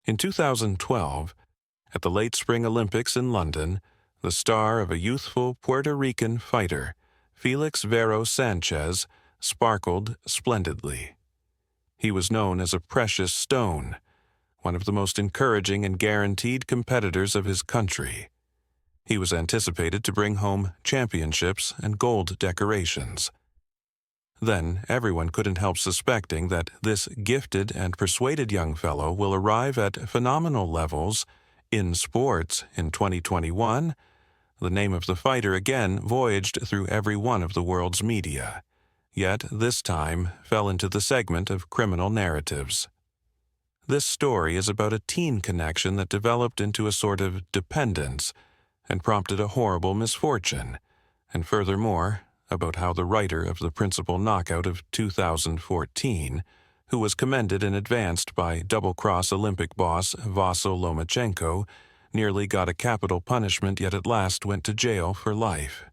In 2012, at the late Spring Olympics in London, the star of a youthful Puerto Rican fighter, Felix Verdejo Sanchez, sparkled splendidly. He was known as a precious stone, one of the most encouraging and guaranteed competitors of his country. He was anticipated to bring home championships and gold decorations. Then everyone couldn't help suspecting that this gifted and persuaded young fellow will arrive at phenomenal levels in sports in 2021. The name of the fighter again voyaged through every one of the world's media, yet this time fell into the segment of criminal narratives. This story is about a teen connection that developed into a sort of dependence and prompted a horrible misfortune, and furthermore, about how the writer of the principal knockout of 2014, who was commended and advanced by double-cross Olympic boss Vasyl Lomachenko, nearly got a capital punishment yet at last went to jail for life.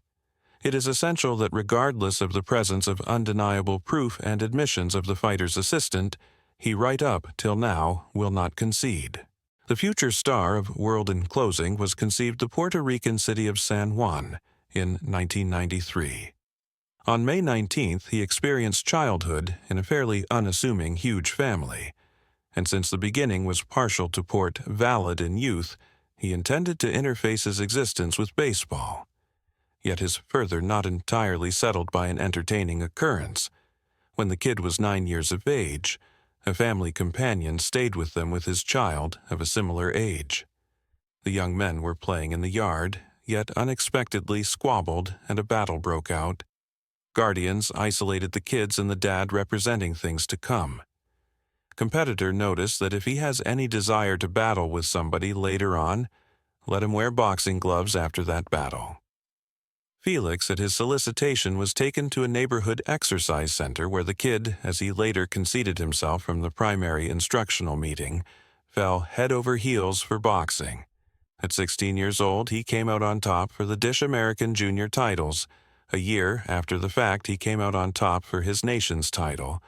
It is essential that regardless of the presence of undeniable proof and admissions of the fighter's assistant, he right up till now will not concede. The future star of World in Closing was conceived the Puerto Rican city of San Juan in 1993. On May 19th, he experienced childhood in a fairly unassuming huge family, and since the beginning was partial to port valid in youth, he intended to interface his existence with baseball. Yet his further not entirely settled by an entertaining occurrence. When the kid was 9 years of age, a family companion stayed with them with his child of a similar age. The young men were playing in the yard, yet unexpectedly squabbled and a battle broke out. Guardians isolated the kids and the dad representing things to come. Competitor noticed that if he has any desire to battle with somebody later on, let him wear boxing gloves after that battle. Felix, at his solicitation, was taken to a neighborhood exercise center where the kid, as he later conceded himself from the primary instructional meeting, fell head over heels for boxing. At 16 years old, he came out on top for the Dish American Junior titles. A year after the fact, he came out on top for his nation's title.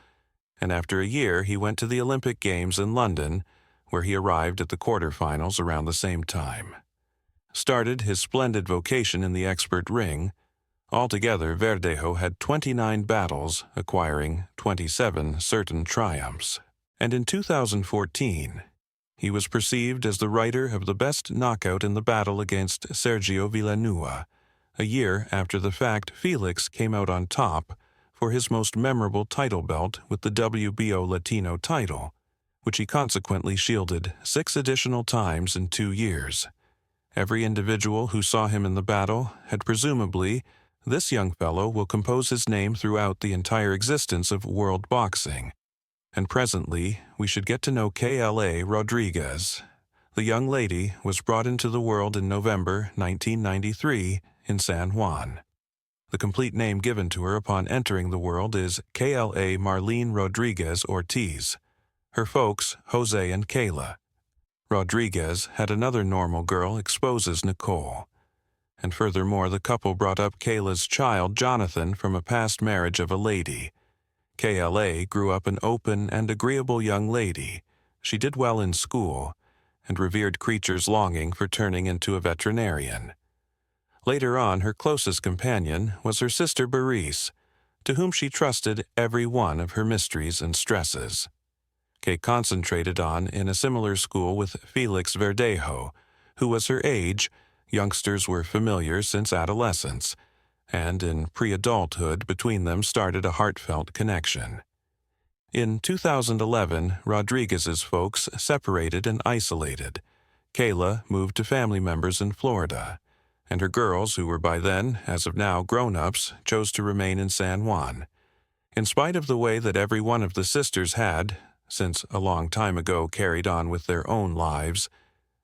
And after a year, he went to the Olympic Games in London, where he arrived at the quarterfinals around the same time. Started his splendid vocation in the expert ring. Altogether, Verdejo had 29 battles, acquiring 27 certain triumphs. And in 2014, he was perceived as the writer of the best knockout in the battle against Sergio Villanueva. A year after the fact, Felix came out on top for his most memorable title belt with the WBO Latino title, which he consequently shielded 6 additional times in 2 years. Every individual who saw him in the battle had presumably, this young fellow will compose his name throughout the entire existence of world boxing. And presently, we should get to know Kayla Rodriguez. The young lady was brought into the world in November 1993 in San Juan. The complete name given to her upon entering the world is Kayla Marlene Rodriguez Ortiz. Her folks, Jose and Kayla. Rodriguez had another normal girl expose as Nicole. And furthermore, the couple brought up Kayla's child, Jonathan, from a past marriage of a lady. Kayla grew up an open and agreeable young lady. She did well in school, and revered creatures longing for turning into a veterinarian. Later on, her closest companion was her sister Bernice, to whom she trusted every one of her mysteries and stresses. Kay concentrated on in a similar school with Felix Verdejo, who was her age. Youngsters were familiar since adolescence, and in pre-adulthood between them started a heartfelt connection. In 2011, Rodriguez's folks separated and isolated. Kayla moved to family members in Florida, and her girls, who were by then, as of now, grown-ups, chose to remain in San Juan. In spite of the way that every one of the sisters had, since a long time ago, carried on with their own lives,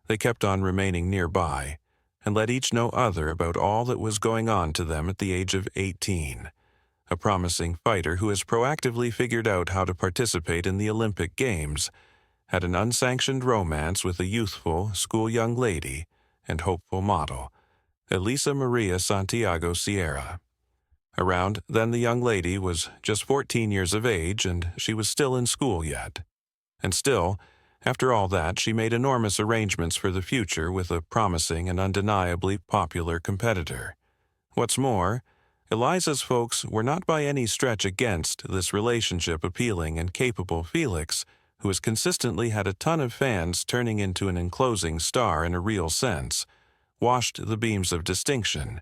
they kept on remaining nearby, and let each know other about all that was going on to them at the age of 18. A promising fighter who has proactively figured out how to participate in the Olympic Games, had an unsanctioned romance with a youthful school young lady and hopeful model, Elisa Maria Santiago Sierra. Around then, the young lady was just 14 years of age, and she was still in school yet. And still, After all that, she made enormous arrangements for the future with a promising and undeniably popular competitor. What's more, Eliza's folks were not by any stretch against this relationship-appealing and capable Felix, who has consistently had a ton of fans turning into an enclosing star in a real sense, washed the beams of distinction,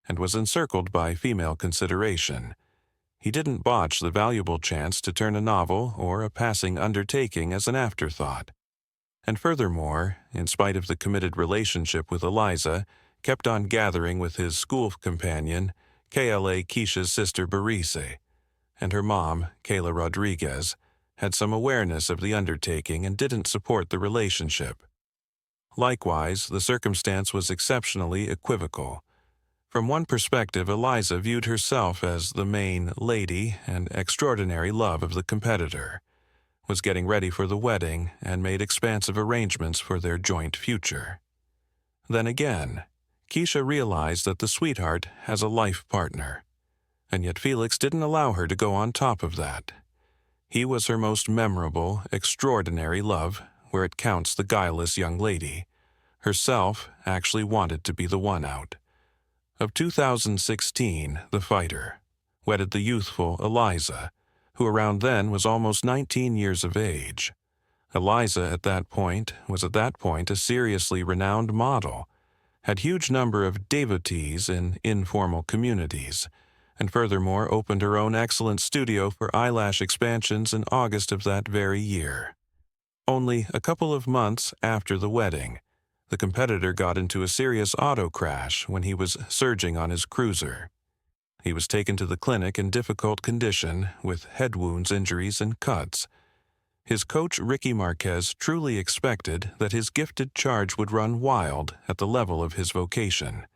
and was encircled by female consideration. He didn't botch the valuable chance to turn a novel or a passing undertaking as an afterthought. And furthermore, in spite of the committed relationship with Eliza, kept on gathering with his school companion, KLA Keisha's sister Barise, and her mom, Kayla Rodriguez, had some awareness of the undertaking and didn't support the relationship. Likewise, the circumstance was exceptionally equivocal. From one perspective, Eliza viewed herself as the main lady and extraordinary love of the competitor, was getting ready for the wedding, and made expansive arrangements for their joint future. Then again, Keisha realized that the sweetheart has a life partner, and yet Felix didn't allow her to go on top of that. He was her most memorable, extraordinary love, where it counts the guileless young lady. Herself actually wanted to be the one out. Of 2016, the fighter wedded the youthful Eliza, who around then was almost 19 years of age. Eliza was at that point a seriously renowned model, had huge number of devotees in informal communities, and furthermore opened her own excellent studio for eyelash expansions in August of that very year. Only a couple of months after the wedding, the competitor got into a serious auto crash when he was surging on his cruiser. He was taken to the clinic in difficult condition with head wounds, injuries, and cuts. His coach Ricky Marquez truly expected that his gifted charge would run wild at the level of his vocation.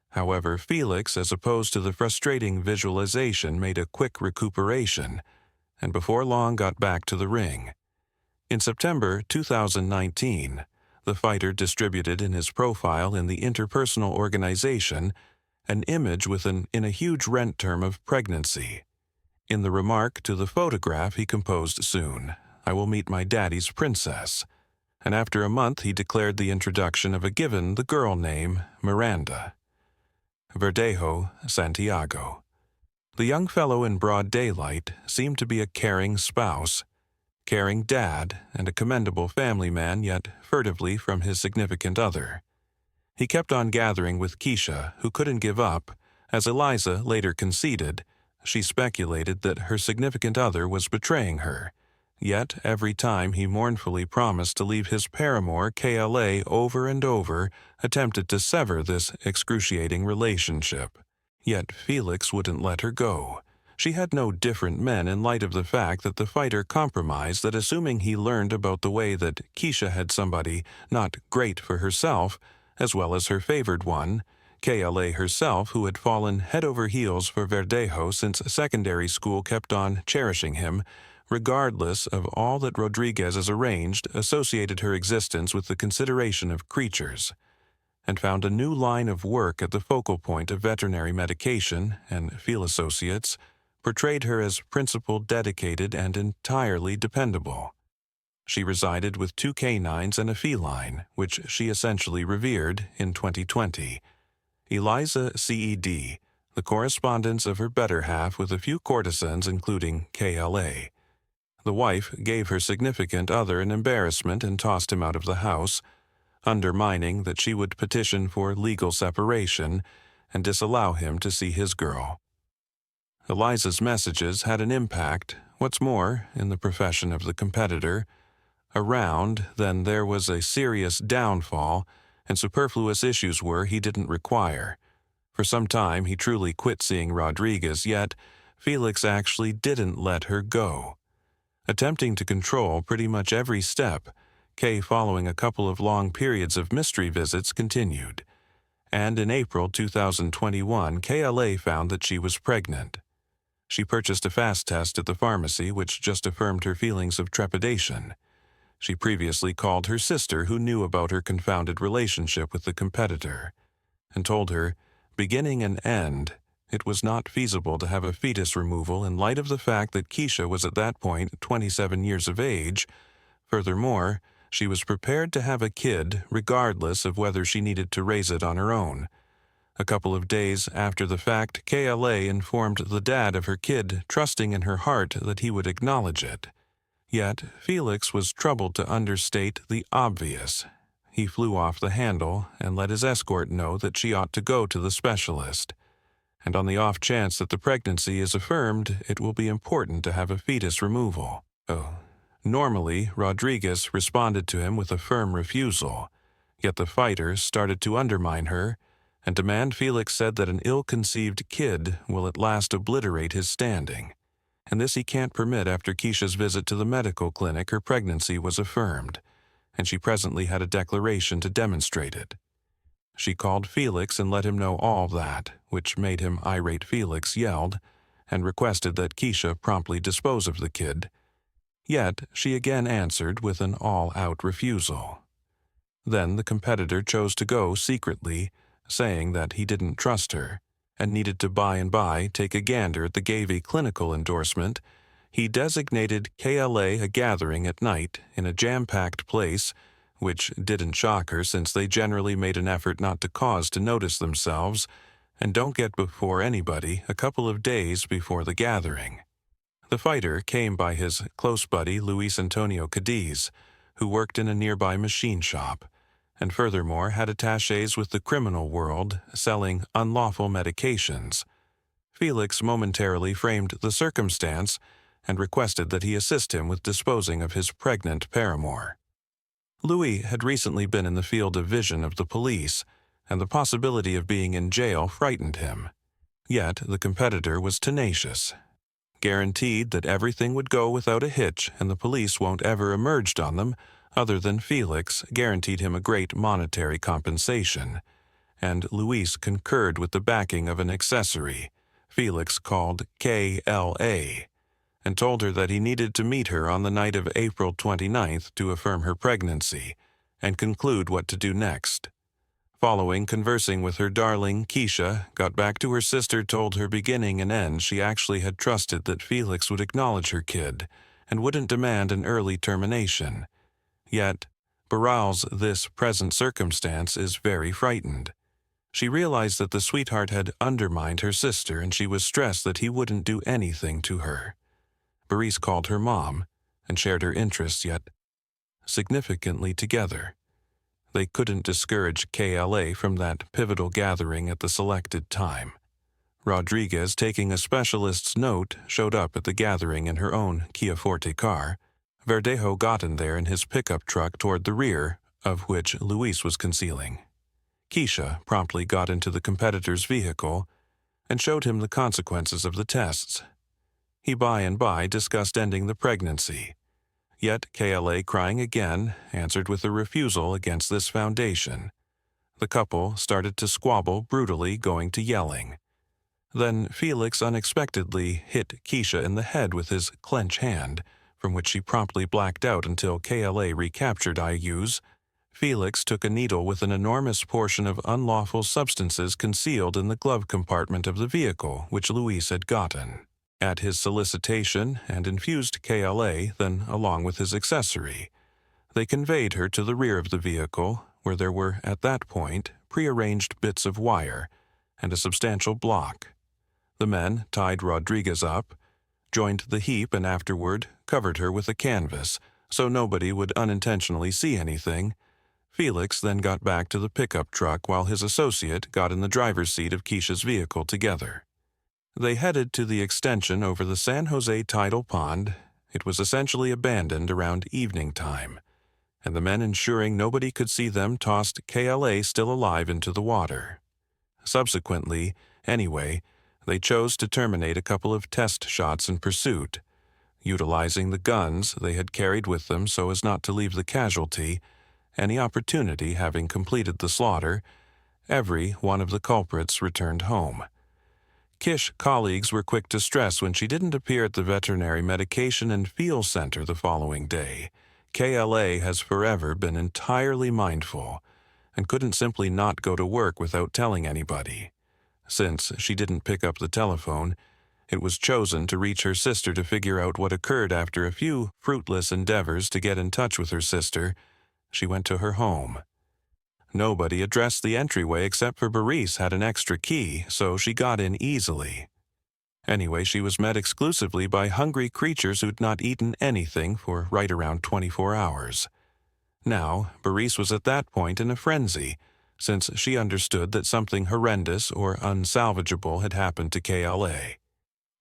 However, Felix, as opposed to the frustrating visualization, made a quick recuperation, and before long got back to the ring. In September 2019, the fighter distributed in his profile in the interpersonal organization an image in a huge rent term of pregnancy. In the remark to the photograph he composed soon, "I will meet my daddy's princess," and after a month he declared the introduction of a given the girl name Miranda. Verdejo, Santiago. The young fellow in broad daylight seemed to be a caring spouse, caring dad, and a commendable family man, yet furtively from his significant other. He kept on gathering with Keisha, who couldn't give up. As Eliza later conceded, she speculated that her significant other was betraying her. Yet every time he mournfully promised to leave his paramour, KLA, over and over, attempted to sever this excruciating relationship. Yet Felix wouldn't let her go. She had no different men in light of the fact that the fighter compromised that assuming he learned about the way that Keisha had somebody not great for herself, as well as her favored one, KLA herself, who had fallen head over heels for Verdejo since secondary school, kept on cherishing him, regardless of all that Rodriguez's arranged, associated her existence with the consideration of creatures, and found a new line of work at the focal point of veterinary medication, and Field Associates portrayed her as principled, dedicated, and entirely dependable. She resided with 2 canines and a feline, which she essentially revered, in 2020. Eliza CED, the correspondence of her better half with a few courtesans including KLA. The wife gave her significant other an embarrassment and tossed him out of the house, undermining that she would petition for legal separation and disallow him to see his girl. Eliza's messages had an impact. What's more, in the profession of the competitor, then there was a serious downfall, and superfluous issues he didn't require. For some time he truly quit seeing Rodriguez, yet Felix actually didn't let her go. Attempting to control pretty much every step, Kay, following a couple of long periods of mystery visits, continued. And in April 2021, KLA found that she was pregnant. She purchased a fast test at the pharmacy, which just affirmed her feelings of trepidation. She previously called her sister, who knew about her confounded relationship with the competitor, and told her, beginning and end, it was not feasible to have a fetus removal in light of the fact that Keisha was at that point 27 years of age. Furthermore, She was prepared to have a kid regardless of whether she needed to raise it on her own. A couple of days after the fact, KLA informed the dad of her kid, trusting in her heart that he would acknowledge it. Yet, Felix was troubled to understate the obvious. He flew off the handle and let his escort know that she ought to go to the specialist. And on the off chance that the pregnancy is affirmed, it will be important to have a fetus removal. Normally, Rodriguez responded to him with a firm refusal, yet the fighter started to undermine her and demand Felix said that an ill-conceived kid will at last obliterate his standing. And this he can't permit after Keisha's visit to the medical clinic. Her pregnancy was affirmed, and she presently had a declaration to demonstrate it. She called Felix and let him know all that, which made him irate. Felix yelled and requested that Keisha promptly dispose of the kid. Yet she again answered with an all-out refusal. Then the competitor chose to go secretly, saying that he didn't trust her and needed to by and by take a gander at the Gavey clinical endorsement. He designated KLA a gathering at night in a jam-packed place, which didn't shock her since they generally made an effort not to cause to notice themselves and don't get before anybody a couple of days before the gathering. The fighter came by his close buddy Luis Antonio Cadiz, who worked in a nearby machine shop, and furthermore had attaches with the criminal world selling unlawful medications. Felix momentarily framed the circumstance and requested that he assist him with disposing of his pregnant paramour. Louis had recently been in the field of vision of the police, and the possibility of being in jail frightened him. Yet the competitor was tenacious, guaranteed that everything would go without a hitch and the police won't ever emerge on them, other than Felix guaranteed him a great monetary compensation, and Luis concurred with the backing of an accessory, Felix called KLA, and told her that he needed to meet her on the night of April 29th to affirm her pregnancy and conclude what to do next. Following conversing with her darling, Keisha got back to her sister, told her beginning and end she actually had trusted that Felix would acknowledge her kid and wouldn't demand an early termination. Yet, Barral's this present circumstance is very frightened. She realized that the sweetheart had undermined her sister and she was stressed that he wouldn't do anything to her. Baris called her mom and shared her interests, yet significantly together. They couldn't discourage KLA from that pivotal gathering at the selected time. Rodriguez, taking a specialist's note, showed up at the gathering in her own Kia Forte car. Verdejo got in there in his pickup truck toward the rear, of which Luis was concealing. Keisha promptly got into the competitor's vehicle and showed him the consequences of the tests. He by and by discussed ending the pregnancy. Yet KLA, crying again, answered with a refusal against this foundation. The couple started to squabble brutally, going to yelling. Then Felix unexpectedly hit Keisha in the head with his clench hand, from which she promptly blacked out until KLA recaptured IUs. Felix took a needle with an enormous portion of unlawful substances concealed in the glove compartment of the vehicle, which Luis had gotten at his solicitation, and infused KLA, then along with his accessory. They conveyed her to the rear of the vehicle, where there were, at that point, prearranged bits of wire and a substantial block. The men tied Rodriguez up, joined the heap, and afterward covered her with a canvas so nobody would unintentionally see anything. Felix then got back to the pickup truck while his associate got in the driver's seat of Keisha's vehicle together. They headed to the extension over the San Jose tidal pond. It was essentially abandoned around evening time, and the men, ensuring nobody could see them, tossed KLA still alive into the water. Subsequently, anyway, they chose to terminate a couple of test shots in pursuit, utilizing the guns they had carried with them so as not to leave the casualty any opportunity. Having completed the slaughter, every one of the culprits returned home. Kish colleagues were quick to stress when she didn't appear at the Veterinary Medication and Field Center the following day. KLA has forever been entirely mindful and couldn't simply not go to work without telling anybody. Since she didn't pick up the telephone, it was chosen to reach her sister to figure out what occurred. After a few fruitless endeavors to get in touch with her sister, She went to her home. Nobody addressed the entryway except for Boris had an extra key, so she got in easily. Anyway, she was met exclusively by hungry creatures who'd not eaten anything for right around 24 hours. Now, Boris was at that point in a frenzy, since she understood that something horrendous or unsalvageable had happened to KLA.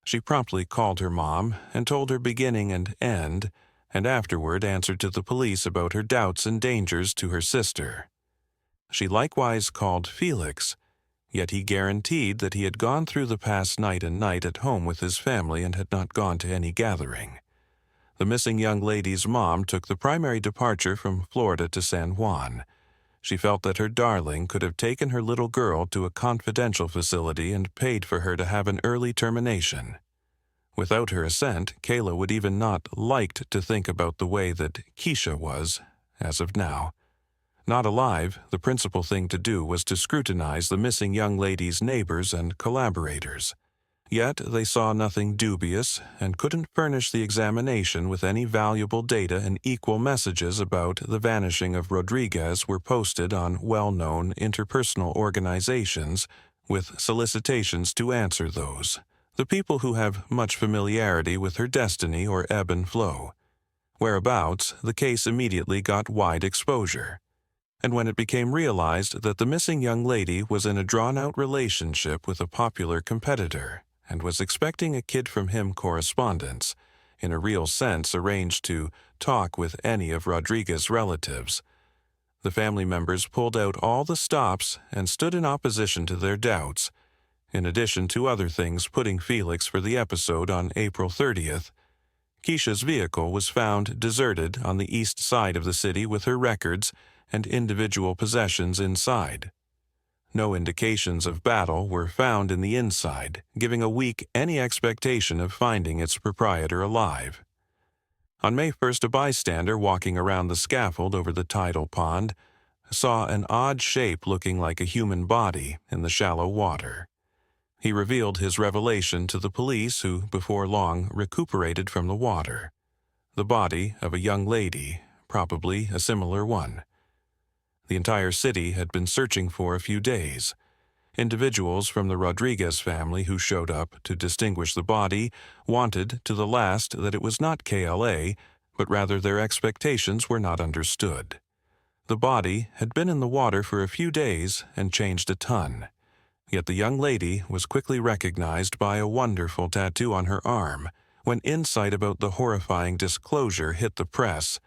She promptly called her mom and told her beginning and end, and afterward answered to the police about her doubts and dangers to her sister. She likewise called Felix, yet he guaranteed that he had gone through the past night and night at home with his family and had not gone to any gathering. The missing young lady's mom took the primary departure from Florida to San Juan. She felt that her darling could have taken her little girl to a confidential facility and paid for her to have an early termination. Without her assent, Kayla would even not liked to think about the way that Keisha was, as of now. Not alive, the principal thing to do was to scrutinize the missing young lady's neighbors and collaborators. Yet they saw nothing dubious and couldn't furnish the examination with any valuable data, and equal messages about the vanishing of Rodriguez were posted on well-known interpersonal organizations with solicitations to answer those, the people who have much familiarity with her destiny or ebb and flow. Whereabouts, the case immediately got wide exposure. And when it became realized that the missing young lady was in a drawn-out relationship with a popular competitor and was expecting a kid from him correspondence, in a real sense arranged to talk with any of Rodriguez's relatives, the family members pulled out all the stops and stood in opposition to their doubts, in addition to other things putting Felix for the episode on April 30th. Keisha's vehicle was found deserted on the east side of the city with her records and individual possessions inside. No indications of battle were found in the inside, giving a weak any expectation of finding its proprietor alive. On May 1st, a bystander walking around the scaffold over the tidal pond saw an odd shape looking like a human body in the shallow water. He revealed his revelation to the police, who before long recuperated from the water. The body of a young lady, probably a similar one. The entire city had been searching for a few days. Individuals from the Rodriguez family who showed up to distinguish the body wanted to the last that it was not KLA, but rather their expectations were not understood. The body had been in the water for a few days and changed a ton. Yet the young lady was quickly recognized by a wonderful tattoo on her arm. When insight about the horrifying disclosure hit the press,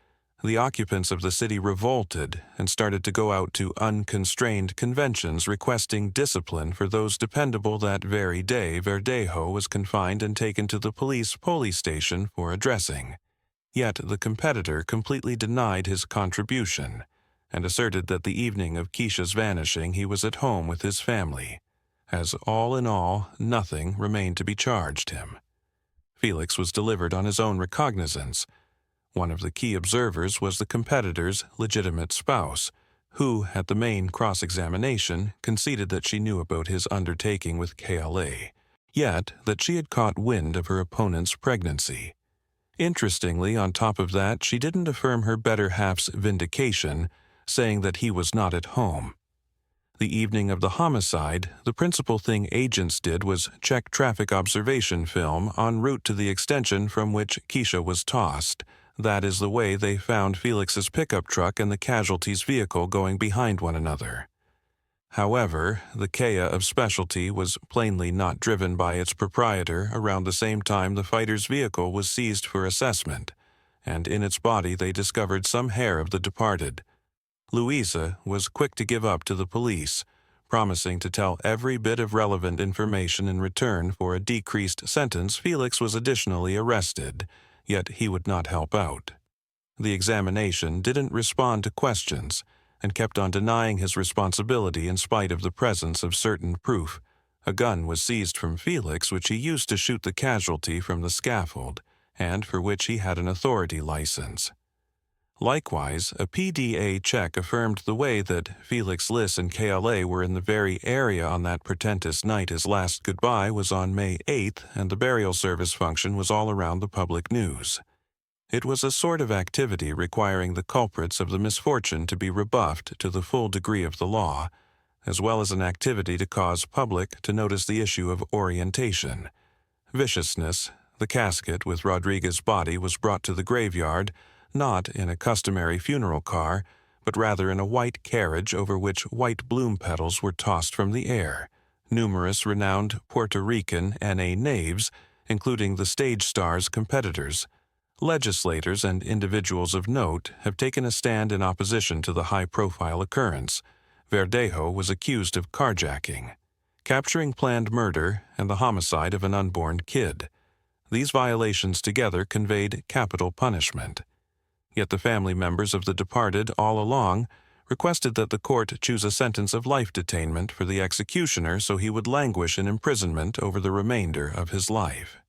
the occupants of the city revolted and started to go out to unconstrained conventions requesting discipline for those dependable. That very day, Verdejo was confined and taken to the police station for addressing. Yet the competitor completely denied his contribution and asserted that the evening of Keisha's vanishing he was at home with his family, as all in all, nothing remained to be charged him. Felix was delivered on his own recognizance. One of the key observers was the competitor's legitimate spouse, who, at the main cross-examination, conceded that she knew about his undertaking with KLA, yet that she had caught wind of her opponent's pregnancy. Interestingly, on top of that, she didn't affirm her better half's vindication, saying that he was not at home. The evening of the homicide, the principal thing agents did was check traffic observation film en route to the extension from which Keisha was tossed. That is the way they found Felix's pickup truck and the casualty's vehicle going behind one another. However, the Kia of specialty was plainly not driven by its proprietor around the same time the fighter's vehicle was seized for assessment, and in its body they discovered some hair of the departed. Louisa was quick to give up to the police, promising to tell every bit of relevant information in return for a decreased sentence. Felix was additionally arrested, yet he would not help out. The examination didn't respond to questions and kept on denying his responsibility in spite of the presence of certain proof. A gun was seized from Felix which he used to shoot the casualty from the scaffold, and for which he had an authority license. Likewise, a PDA check affirmed the way that Felix Liss and KLA were in the very area on that portentous night. His last goodbye was on May 8th, and the burial service function was all around the public news. It was a sort of activity requiring the culprits of the misfortune to be rebuffed to the full degree of the law, as well as an activity to cause public to notice the issue of orientation. Viciousness. The casket with Rodriguez's body was brought to the graveyard, not in a customary funeral car, but rather in a white carriage over which white bloom petals were tossed from the air. Numerous renowned Puerto Rican N.A. knaves, including the stage star's competitors, legislators, and individuals of note, have taken a stand in opposition to the high-profile occurrence. Verdejo was accused of carjacking, capturing planned murder, and the homicide of an unborn kid. These violations together conveyed capital punishment. Yet the family members of the departed all along requested that the court choose a sentence of life detainment for the executioner so he would languish in imprisonment over the remainder of his life.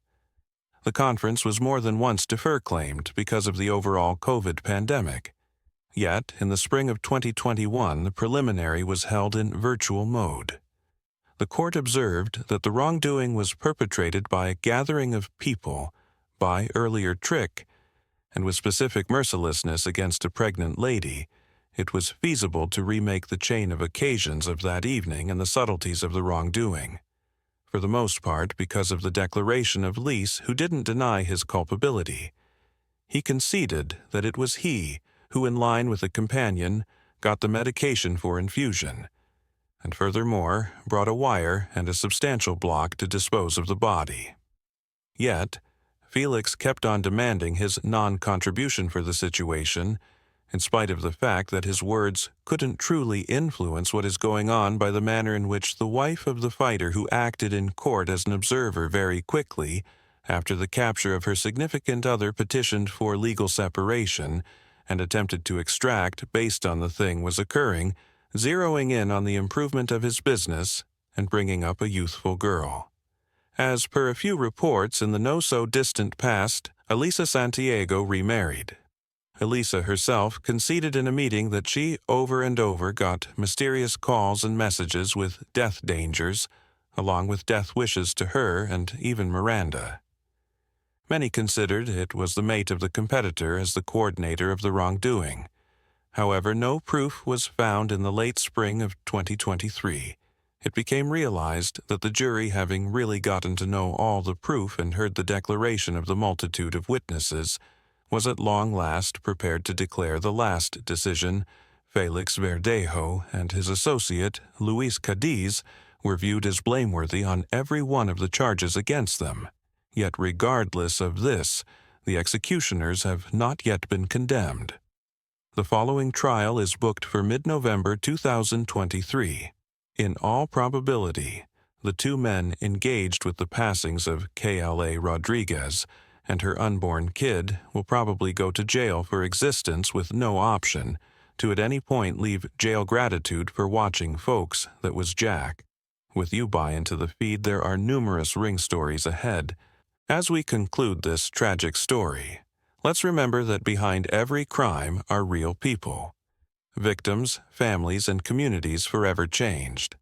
The conference was more than once defer-claimed because of the overall COVID pandemic. Yet, in the spring of 2021, the preliminary was held in virtual mode. The court observed that the wrongdoing was perpetrated by a gathering of people, by earlier trick, and with specific mercilessness against a pregnant lady. It was feasible to remake the chain of occasions of that evening and the subtleties of the wrongdoing. For the most part, because of the declaration of Lis, who didn't deny his culpability. He conceded that it was he who, in line with a companion, got the medication for infusion, and furthermore brought a wire and a substantial block to dispose of the body. Yet, Felix kept on demanding his non-contribution for the situation, in spite of the fact that his words couldn't truly influence what is going on by the manner in which the wife of the fighter who acted in court as an observer very quickly, after the capture of her significant other, petitioned for legal separation and attempted to extract based on the thing was occurring, zeroing in on the improvement of his business and bringing up a youthful girl. As per a few reports, in the no-so-distant past, Elisa Santiago remarried. Elisa herself conceded in a meeting that she over and over got mysterious calls and messages with death dangers, along with death wishes to her and even Miranda. Many considered it was the mate of the competitor as the coordinator of the wrongdoing. However, no proof was found in the late spring of 2023. It became realized that the jury, having really gotten to know all the proof and heard the declaration of the multitude of witnesses, was at long last prepared to declare the last decision. Felix Verdejo and his associate, Luis Cadiz, were viewed as blameworthy on every one of the charges against them. Yet regardless of this, the executioners have not yet been condemned. The following trial is booked for mid-November 2023. In all probability, the two men engaged with the passings of Kla Rodriguez and her unborn kid will probably go to jail for existence with no option to at any point leave jail gratitude for watching folks that was Jack. With you buy into the feed, there are numerous ring stories ahead. As we conclude this tragic story, let's remember that behind every crime are real people. Victims, families, and communities forever changed.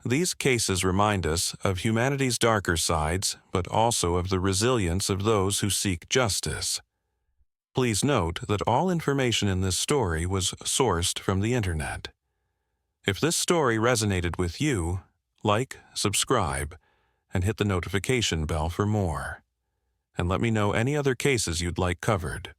These cases remind us of humanity's darker sides, but also of the resilience of those who seek justice. Please note that all information in this story was sourced from the internet. If this story resonated with you, like, subscribe, and hit the notification bell for more. And let me know any other cases you'd like covered.